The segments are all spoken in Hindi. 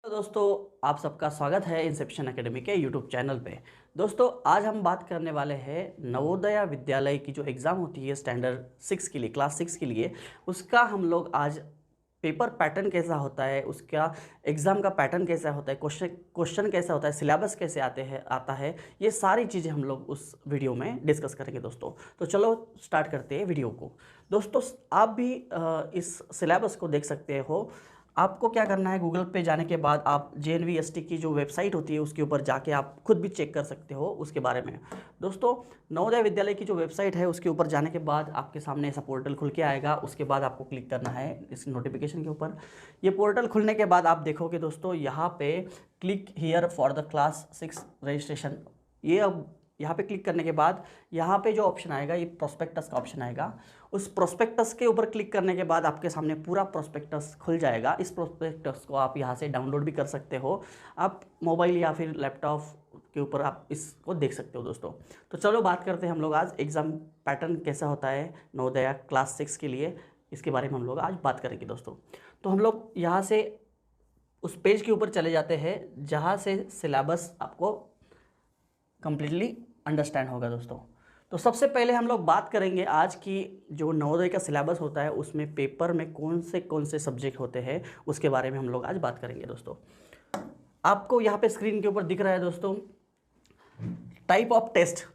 तो दोस्तों, आप सबका स्वागत है इंसेप्शन एकेडमी के यूट्यूब चैनल पे। दोस्तों, आज हम बात करने वाले हैं नवोदय विद्यालय की जो एग्ज़ाम होती है स्टैंडर्ड 6 के लिए, क्लास 6 के लिए, उसका हम लोग आज पेपर पैटर्न कैसा होता है, उसका एग्ज़ाम का पैटर्न कैसा होता है, क्वेश्चन कैसा होता है, सिलेबस कैसे आता है, ये सारी चीज़ें हम लोग उस वीडियो में डिस्कस करेंगे दोस्तों। तो चलो स्टार्ट करते हैं वीडियो को। दोस्तों, आप भी इस सिलेबस को देख सकते हो। आपको क्या करना है, गूगल पे जाने के बाद आप JNVST की जो वेबसाइट होती है उसके ऊपर जाके आप खुद भी चेक कर सकते हो उसके बारे में। दोस्तों, नवोदय विद्यालय की जो वेबसाइट है उसके ऊपर जाने के बाद आपके सामने ऐसा पोर्टल खुल के आएगा। उसके बाद आपको क्लिक करना है इस नोटिफिकेशन के ऊपर। ये पोर्टल खुलने के बाद आप देखोगे दोस्तों, यहाँ पे click here for the class 6 registration, ये अब यहाँ पे क्लिक करने के बाद यहाँ पे जो ऑप्शन आएगा, ये प्रोस्पेक्टस का ऑप्शन आएगा। उस प्रोस्पेक्टस के ऊपर क्लिक करने के बाद आपके सामने पूरा प्रोस्पेक्टस खुल जाएगा। इस प्रोस्पेक्टस को आप यहाँ से डाउनलोड भी कर सकते हो। आप मोबाइल या फिर लैपटॉप के ऊपर आप इसको देख सकते हो दोस्तों। तो चलो बात करते हैं हम लोग आज एग्ज़ाम पैटर्न कैसा होता है नवोदय क्लास 6 के लिए, इसके बारे में हम लोग आज बात करेंगे दोस्तों। तो हम लोग यहाँ से उस पेज के ऊपर चले जाते हैं जहाँ से सिलेबस आपको कम्प्लीटली अंडरस्टैंड होगा दोस्तों। तो सबसे पहले हम लोग बात करेंगे आज की जो नवोदय का सिलेबस होता है उसमें पेपर में कौन से सब्जेक्ट होते हैं उसके बारे में हम लोग आज बात करेंगे दोस्तों। आपको यहाँ पे स्क्रीन के ऊपर दिख रहा है दोस्तों टाइप ऑफ टेस्ट।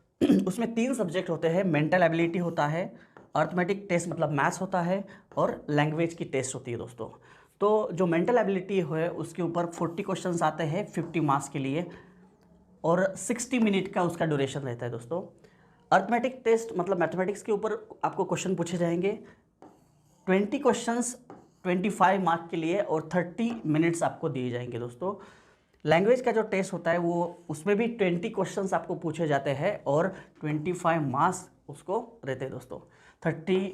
उसमें 3 सब्जेक्ट होते हैं। मेंटल एबिलिटी होता है, अर्थमेटिक टेस्ट मतलब मैथ्स होता है, और लैंग्वेज की टेस्ट होती है दोस्तों। तो जो मेंटल एबिलिटी है उसके ऊपर 40 क्वेश्चन आते हैं 50 मार्क्स के लिए, और 60 मिनट का उसका ड्यूरेशन रहता है दोस्तों। अर्थमेटिक टेस्ट मतलब मैथमेटिक्स के ऊपर आपको क्वेश्चन पूछे जाएंगे 20 क्वेश्चंस 25 मार्क के लिए, और 30 मिनट्स आपको दिए जाएंगे दोस्तों। लैंग्वेज का जो टेस्ट होता है वो उसमें भी 20 क्वेश्चंस आपको पूछे जाते हैं और 25 मार्क्स उसको रहते हैं दोस्तों। 30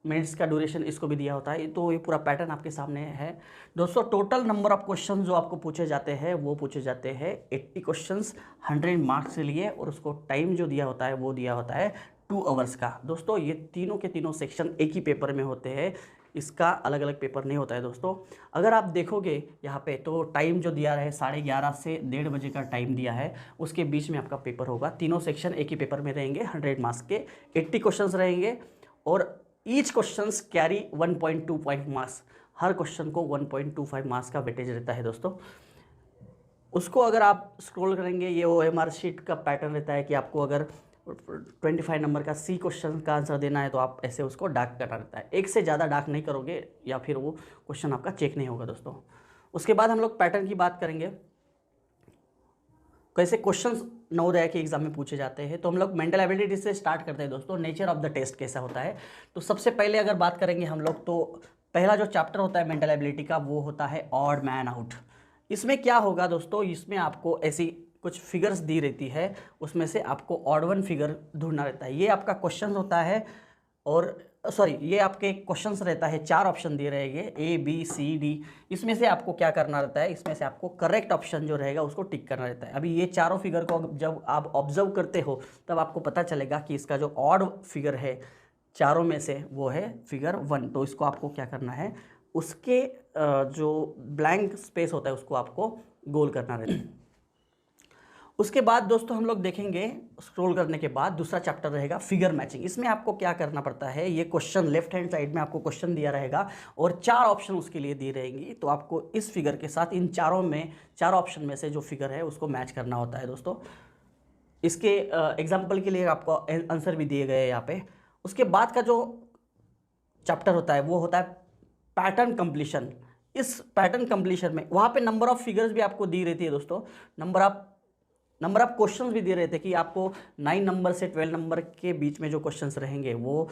मिनट्स का ड्यूरेशन इसको भी दिया होता है। तो ये पूरा पैटर्न आपके सामने है दोस्तों। टोटल नंबर ऑफ क्वेश्चन जो आपको पूछे जाते हैं वो पूछे जाते हैं 80 क्वेश्चंस 100 मार्क्स के लिए, और उसको टाइम जो दिया होता है वो दिया होता है 2 आवर्स का दोस्तों। ये तीनों के तीनों सेक्शन एक ही पेपर में होते हैं, इसका अलग अलग पेपर नहीं होता है दोस्तों। अगर आप देखोगे यहाँ पे तो टाइम जो दिया है 11:30 से 1:30 बजे का टाइम दिया है, उसके बीच में आपका पेपर होगा। तीनों सेक्शन एक ही पेपर में रहेंगे, 100 मार्क्स के 80 क्वेश्चंस रहेंगे, और ईच क्वेश्चंस कैरी 1.25 मार्क्स। हर क्वेश्चन को 1.25 मार्क्स का वेटेज रहता है दोस्तों। उसको अगर आप स्क्रॉल करेंगे, ये OMR शीट का पैटर्न रहता है कि आपको अगर 25 नंबर का C क्वेश्चन का आंसर देना है तो आप ऐसे उसको डार्क करना रहता है। एक से ज़्यादा डार्क नहीं करोगे या फिर वो क्वेश्चन आपका चेक नहीं होगा दोस्तों। उसके बाद हम लोग पैटर्न की बात करेंगे, कैसे क्वेश्चंस नवोदय के एग्जाम में पूछे जाते हैं। तो हम लोग मेंटल एबिलिटी से स्टार्ट करते हैं दोस्तों। नेचर ऑफ द टेस्ट कैसा होता है, तो सबसे पहले अगर बात करेंगे हम लोग तो पहला जो चैप्टर होता है मेंटल एबिलिटी का वो होता है ऑड मैन आउट। इसमें क्या होगा दोस्तों, इसमें आपको ऐसी कुछ फिगर्स दी रहती है, उसमें से आपको ऑड वन फिगर ढूंढना रहता है। ये आपका क्वेश्चन होता है, और सॉरी ये आपके क्वेश्चंस रहता है, 4 ऑप्शन दिए रहेंगे ABCD। इसमें से आपको क्या करना रहता है, इसमें से आपको करेक्ट ऑप्शन जो रहेगा उसको टिक करना रहता है। अभी ये चारों फिगर को जब आप ऑब्जर्व करते हो तब आपको पता चलेगा कि इसका जो ऑड फिगर है चारों में से वो है फिगर 1। तो इसको आपको क्या करना है, उसके जो ब्लैंक स्पेस होता है उसको आपको गोल करना रहता है। उसके बाद दोस्तों हम लोग देखेंगे स्क्रॉल करने के बाद दूसरा चैप्टर रहेगा फिगर मैचिंग। इसमें आपको क्या करना पड़ता है, ये क्वेश्चन लेफ्ट हैंड साइड में आपको क्वेश्चन दिया रहेगा और 4 ऑप्शन उसके लिए दी रहेंगी। तो आपको इस फिगर के साथ इन चार ऑप्शन में से जो फिगर है उसको मैच करना होता है दोस्तों। इसके एग्जाम्पल के लिए आपको आंसर भी दिए गए हैं यहाँ पे। उसके बाद का जो चैप्टर होता है वो होता है पैटर्न कंप्लीशन। इस पैटर्न कंप्लीशन में वहाँ पे नंबर ऑफ फिगर्स भी आपको दी रहती है दोस्तों। नंबर ऑफ क्वेश्चंस भी दे रहे थे कि आपको 9 नंबर से 12 नंबर के बीच में जो क्वेश्चंस रहेंगे वो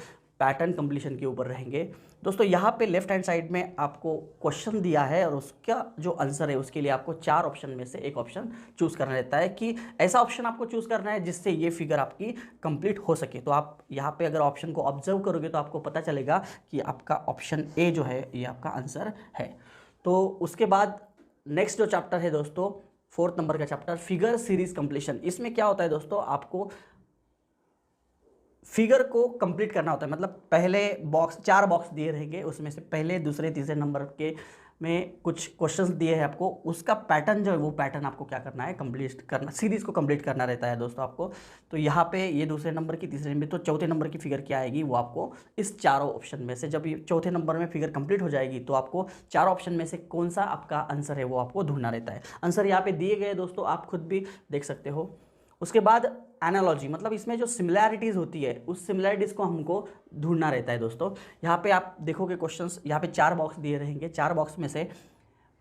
पैटर्न कंप्लीशन के ऊपर रहेंगे दोस्तों। यहाँ पे लेफ्ट हैंड साइड में आपको क्वेश्चन दिया है और उसका जो आंसर है उसके लिए आपको 4 ऑप्शन में से एक ऑप्शन चूज़ करना रहता है कि ऐसा ऑप्शन आपको चूज़ करना है जिससे ये फिगर आपकी कंप्लीट हो सके। तो आप यहाँ पे अगर ऑप्शन को ऑब्जर्व करोगे तो आपको पता चलेगा कि आपका ऑप्शन A जो है ये आपका आंसर है। तो उसके बाद नेक्स्ट जो चैप्टर है दोस्तों 4th नंबर का चैप्टर फिगर सीरीज कंप्लीशन। इसमें क्या होता है दोस्तों, आपको फिगर को कंप्लीट करना होता है। मतलब पहले 4 बॉक्स दिए रहेंगे, उसमें से पहले दूसरे तीसरे नंबर के में कुछ क्वेश्चंस दिए हैं आपको, उसका पैटर्न जो है वो पैटर्न आपको क्या करना है, कंप्लीट करना, सीरीज़ को कंप्लीट करना रहता है दोस्तों आपको। तो यहाँ पे ये दूसरे नंबर की, तीसरे नंबर, तो चौथे नंबर की फिगर क्या आएगी, वो आपको इस चारों ऑप्शन में से, जब ये चौथे नंबर में फिगर कंप्लीट हो जाएगी तो आपको चारों ऑप्शन में से कौन सा आपका आंसर है वो आपको ढूंढना रहता है। आंसर यहाँ पे दिए गए दोस्तों, आप खुद भी देख सकते हो। उसके बाद एनालॉजी, मतलब इसमें जो सिमिलैरिटीज़ होती है उस सिमिलैरिटीज़ को हमको ढूंढना रहता है दोस्तों। यहाँ पे आप देखोगे क्वेश्चंस, यहाँ पे 4 बॉक्स दिए रहेंगे, 4 बॉक्स में से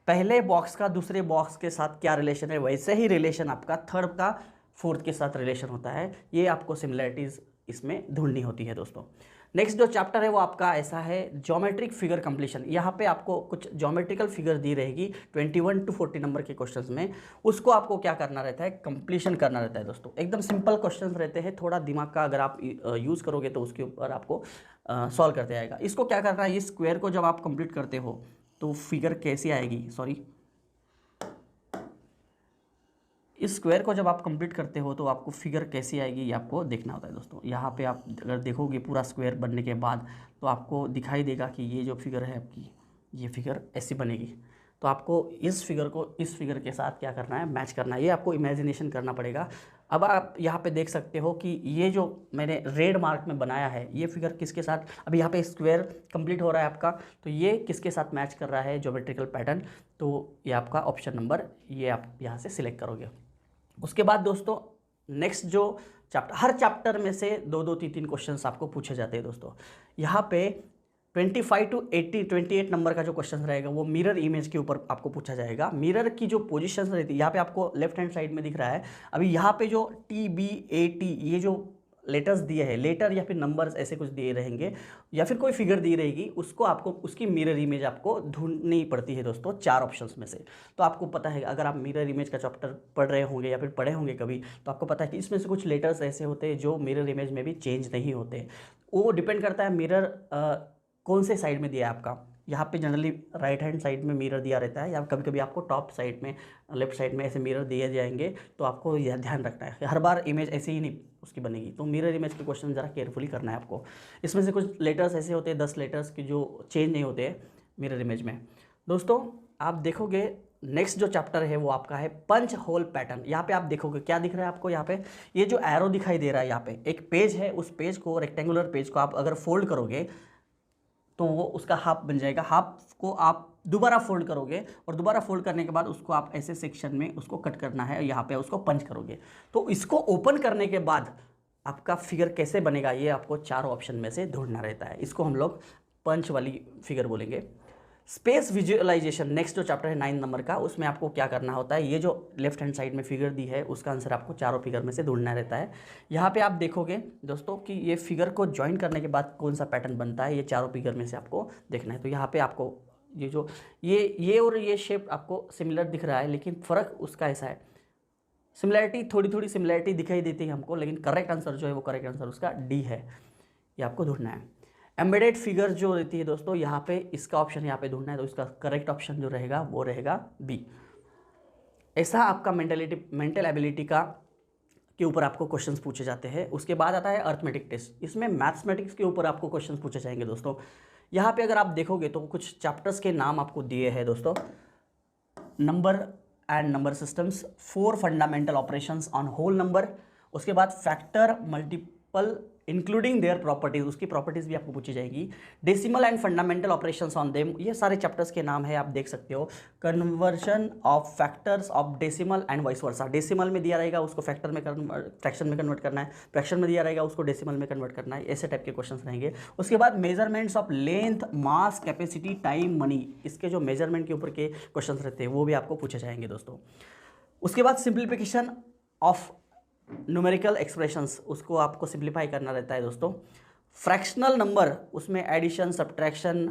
पहले बॉक्स का दूसरे बॉक्स के साथ क्या रिलेशन है, वैसे ही रिलेशन आपका थर्ड का फोर्थ के साथ रिलेशन होता है। ये आपको सिमिलैरिटीज़ इसमें ढूंढनी होती है दोस्तों। नेक्स्ट जो चैप्टर है वो आपका ऐसा है, ज्योमेट्रिक फिगर कंप्लीशन। यहाँ पे आपको कुछ ज्योमेट्रिकल फिगर दी रहेगी 21 to 40 नंबर के क्वेश्चंस में, उसको आपको क्या करना रहता है, कंप्लीशन करना रहता है दोस्तों। एकदम सिंपल क्वेश्चंस रहते हैं, थोड़ा दिमाग का अगर आप यूज़ करोगे तो उसके ऊपर आपको सॉल्व करते आएगा। इसको क्या करना है, इस स्क्वायर को जब आप कंप्लीट करते हो तो फिगर कैसी आएगी, इस स्क्वायर को जब आप कंप्लीट करते हो तो आपको फिगर कैसी आएगी ये आपको देखना होता है दोस्तों। यहाँ पे आप अगर देखोगे पूरा स्क्वायर बनने के बाद तो आपको दिखाई देगा कि ये जो फिगर है आपकी, ये फिगर ऐसी बनेगी। तो आपको इस फिगर को इस फिगर के साथ क्या करना है, मैच करना है। ये आपको इमेजिनेशन करना पड़ेगा। अब आप यहाँ पे देख सकते हो कि ये जो मैंने रेड मार्क में बनाया है ये फिगर किसके साथ, अभी यहाँ पे स्क्वायर कंप्लीट हो रहा है आपका, तो ये किसके साथ मैच कर रहा है, ज्योमेट्रिकल पैटर्न। तो ये आपका ऑप्शन नंबर, ये आप यहाँ से सिलेक्ट करोगे। उसके बाद दोस्तों नेक्स्ट जो चैप्टर, हर चैप्टर में से 2-2 3-3 क्वेश्चंस आपको पूछे जाते हैं दोस्तों। यहाँ पे 25 to 28 नंबर का जो क्वेश्चन रहेगा वो मिरर इमेज के ऊपर आपको पूछा जाएगा। मिरर की जो पोजीशन रहती है, यहाँ पे आपको लेफ्ट हैंड साइड में दिख रहा है, अभी यहाँ पे जो TBAT ये जो लेटर्स दिए हैं, लेटर या फिर नंबर्स ऐसे कुछ दिए रहेंगे या फिर कोई फिगर दी रहेगी, उसको आपको उसकी मिरर इमेज आपको ढूंढनी पड़ती है दोस्तों 4 ऑप्शंस में से। तो आपको पता है अगर आप मिरर इमेज का चैप्टर पढ़ रहे होंगे या फिर पढ़े होंगे कभी, तो आपको पता है कि इसमें से कुछ लेटर्स ऐसे होते हैं जो मिरर इमेज में भी चेंज नहीं होते। वो डिपेंड करता है मिरर कौन से साइड में दिया है आपका। यहाँ पे जनरली राइट हैंड साइड में मिरर दिया रहता है, या कभी कभी आपको टॉप साइड में, लेफ्ट साइड में ऐसे मिरर दिए जाएंगे। तो आपको यह ध्यान रखना है, हर बार इमेज ऐसे ही नहीं उसकी बनेगी। तो मिरर इमेज के क्वेश्चन ज़रा केयरफुली करना है आपको। इसमें से कुछ लेटर्स ऐसे होते हैं 10 लेटर्स की जो चेंज नहीं होते हैं मिरर इमेज में। दोस्तों आप देखोगे नेक्स्ट जो चैप्टर है वो आपका है पंच होल पैटर्न। यहाँ पे आप देखोगे क्या दिख रहा है आपको, यहाँ पे ये जो एरो दिखाई दे रहा है, यहाँ पे एक पेज है, उस पेज को, रेक्टेंगुलर पेज को आप अगर फोल्ड करोगे तो वो उसका हाफ बन जाएगा। हाफ को आप दोबारा फोल्ड करोगे और दोबारा फोल्ड करने के बाद उसको आप ऐसे सेक्शन में उसको कट करना है, यहाँ पे उसको पंच करोगे। तो इसको ओपन करने के बाद आपका फिगर कैसे बनेगा ये आपको 4 ऑप्शन में से ढूंढना रहता है। इसको हम लोग पंच वाली फिगर बोलेंगे। स्पेस विजुअलाइजेशन नेक्स्ट जो चैप्टर है 9 नंबर का, उसमें आपको क्या करना होता है, ये जो लेफ्ट हैंड साइड में फिगर दी है उसका आंसर आपको 4 फिगर में से ढूंढना रहता है। यहाँ पे आप देखोगे दोस्तों कि ये फिगर को ज्वाइन करने के बाद कौन सा पैटर्न बनता है, ये 4 फिगर में से आपको देखना है। तो यहाँ पे आपको ये जो ये और ये शेप आपको सिमिलर दिख रहा है, लेकिन फ़र्क उसका ऐसा है, सिमिलैरिटी थोड़ी थोड़ी सिमिलैरिटी दिखाई देती है हमको, लेकिन करेक्ट आंसर जो है वो करेक्ट आंसर उसका डी है, ये आपको ढूंढना है। एम्बेडेड फिगर जो रहती है दोस्तों, यहाँ पे इसका ऑप्शन यहाँ पे ढूंढना है, तो इसका करेक्ट ऑप्शन जो रहेगा वो रहेगा बी। ऐसा आपका मेंटल एबिलिटी का के ऊपर आपको क्वेश्चंस पूछे जाते हैं। उसके बाद आता है अर्थमेटिक टेस्ट, इसमें मैथमेटिक्स के ऊपर आपको क्वेश्चंस पूछे जाएंगे दोस्तों। यहाँ पे अगर आप देखोगे तो कुछ चैप्टर्स के नाम आपको दिए हैं दोस्तों, number and number systems, 4 fundamental operations on whole number, उसके बाद factor, multiple including their properties, उसकी प्रॉपर्टीज भी आपको पूछी जाएगी, decimal and fundamental operations on them, ये सारे चैप्टर्स के नाम है, आप देख सकते हो। Conversion of factors of decimal and vice versa, decimal में दिया रहेगा उसको फैक्टर में फ्रैक्शन में कन्वर्ट करना है, फ्रैक्शन में दिया रहेगा उसको डेसिमल में कन्वर्ट करना है, ऐसे टाइप के क्वेश्चंस रहेंगे। उसके बाद measurements of length, mass, capacity, time, money, इसके जो मेजरमेंट के ऊपर के क्वेश्चन रहते हैं वो भी आपको पूछे जाएंगे दोस्तों। उसके बाद सिंप्लीफिकेशन ऑफ न्यूमेरिकल एक्सप्रेशंस, उसको आपको सिंप्लीफाई करना रहता है दोस्तों। फ्रैक्शनल नंबर, उसमें एडिशन सब्ट्रैक्शन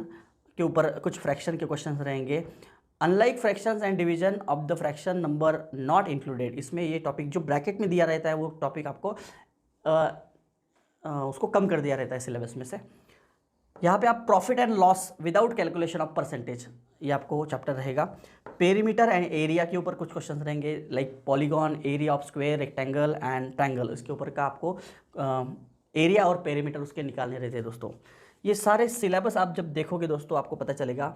के ऊपर कुछ फ्रैक्शन के क्वेश्चंस रहेंगे। Unlike fractions and division of the fraction number not included, इसमें ये टॉपिक जो ब्रैकेट में दिया रहता है वो टॉपिक आपको उसको कम कर दिया रहता है सिलेबस में से। यहाँ पे आप profit and loss without calculation of percentage, ये आपको चैप्टर रहेगा। पेरीमीटर एंड एरिया के ऊपर कुछ क्वेश्चंस रहेंगे, like polygon, area of square, rectangle and triangle, इसके ऊपर का आपको एरिया और पेरीमीटर उसके निकालने रहते हैं दोस्तों। ये सारे सिलेबस आप जब देखोगे दोस्तों आपको पता चलेगा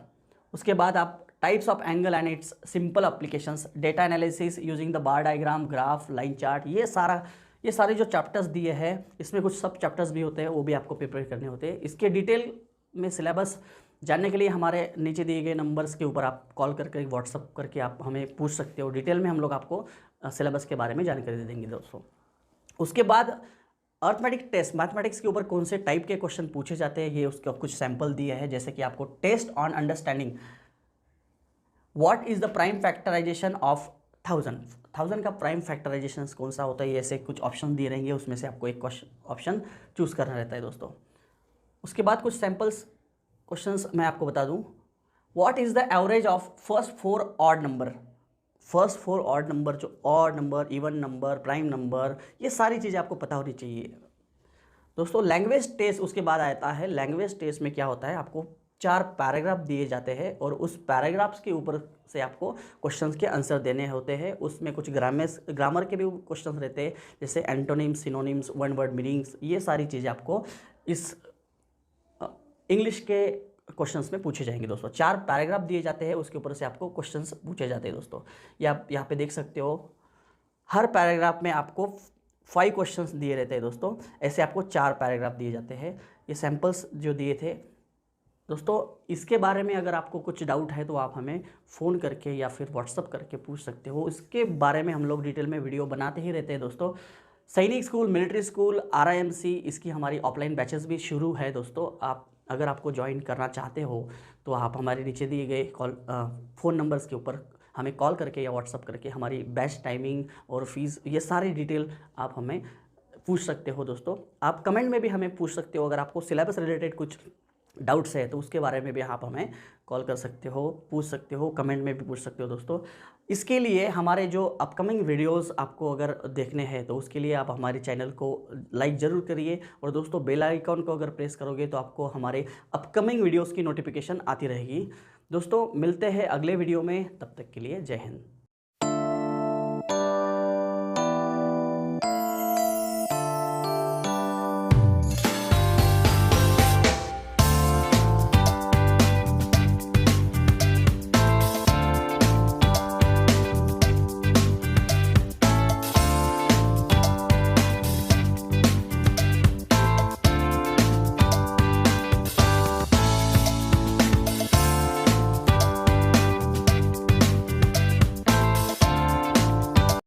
उसके बाद आप types of angle and it's simple applications, data analysis using the bar diagram, graph, line chart, ये सारे जो चैप्टर्स दिए हैं, इसमें कुछ सब चैप्टर्स भी होते हैं, वो भी आपको प्रिपेयर करने होते हैं। इसके डिटेल में सिलेबस जानने के लिए हमारे नीचे दिए गए नंबर्स के ऊपर आप कॉल करके व्हाट्सअप करके आप हमें पूछ सकते हो। डिटेल में हम लोग आपको सिलेबस के बारे में जानकारी दे देंगे दोस्तों। उसके बाद अर्थमेटिक टेस्ट, मैथमेटिक्स के ऊपर कौन से टाइप के क्वेश्चन पूछे जाते हैं, ये उसके कुछ सैंपल दिए हैं। जैसे कि आपको test on understanding what is the prime factorization of 1000 का प्राइम फैक्टराइजेशन कौन सा होता है, ऐसे कुछ ऑप्शन दिए रहेंगे, उसमें से आपको एक ऑप्शन चूज़ करना रहता है दोस्तों। उसके बाद कुछ सैम्पल्स क्वेश्चंस मैं आपको बता दूं। What is the average of first 4 odd number, first 4 odd number, जो odd number, even number, prime number, ये सारी चीज़ें आपको पता होनी चाहिए दोस्तों। लैंग्वेज टेस्ट उसके बाद आता है। लैंग्वेज टेस्ट में क्या होता है, आपको 4 पैराग्राफ दिए जाते हैं और उस पैराग्राफ्स के ऊपर से आपको क्वेश्चंस के आंसर देने होते हैं। उसमें कुछ ग्रामर के भी क्वेश्चंस रहते हैं, जैसे antonyms, synonyms, one word meanings, ये सारी चीज़ें आपको इस इंग्लिश के क्वेश्चंस में पूछे जाएंगे दोस्तों। 4 पैराग्राफ दिए जाते हैं, उसके ऊपर से आपको क्वेश्चंस पूछे जाते हैं दोस्तों। ये आप यहाँ पे देख सकते हो, हर पैराग्राफ में आपको 5 क्वेश्चंस दिए रहते हैं दोस्तों। ऐसे आपको 4 पैराग्राफ दिए जाते हैं। ये सैम्पल्स जो दिए थे दोस्तों, इसके बारे में अगर आपको कुछ डाउट है तो आप हमें फ़ोन करके या फिर व्हाट्सअप करके पूछ सकते हो। इसके बारे में हम लोग डिटेल में वीडियो बनाते ही रहते हैं दोस्तों। सैनिक स्कूल, मिलिट्री स्कूल, RIMC, इसकी हमारी ऑफलाइन बैचेस भी शुरू है दोस्तों। आप अगर आपको ज्वाइन करना चाहते हो तो आप हमारे नीचे दिए गए फ़ोन नंबर्स के ऊपर हमें कॉल करके या व्हाट्सअप करके हमारी बैच टाइमिंग और फीस, ये सारी डिटेल आप हमें पूछ सकते हो दोस्तों। आप कमेंट में भी हमें पूछ सकते हो। अगर आपको सिलेबस रिलेटेड कुछ डाउट्स है तो उसके बारे में भी आप हमें कॉल कर सकते हो, पूछ सकते हो, कमेंट में भी पूछ सकते हो दोस्तों। इसके लिए हमारे जो अपकमिंग वीडियोस आपको अगर देखने हैं तो उसके लिए आप हमारे चैनल को लाइक ज़रूर करिए और दोस्तों बेल आइकॉन को अगर प्रेस करोगे तो आपको हमारे अपकमिंग वीडियोस की नोटिफिकेशन आती रहेगी। दोस्तों मिलते हैं अगले वीडियो में, तब तक के लिए जय हिंद।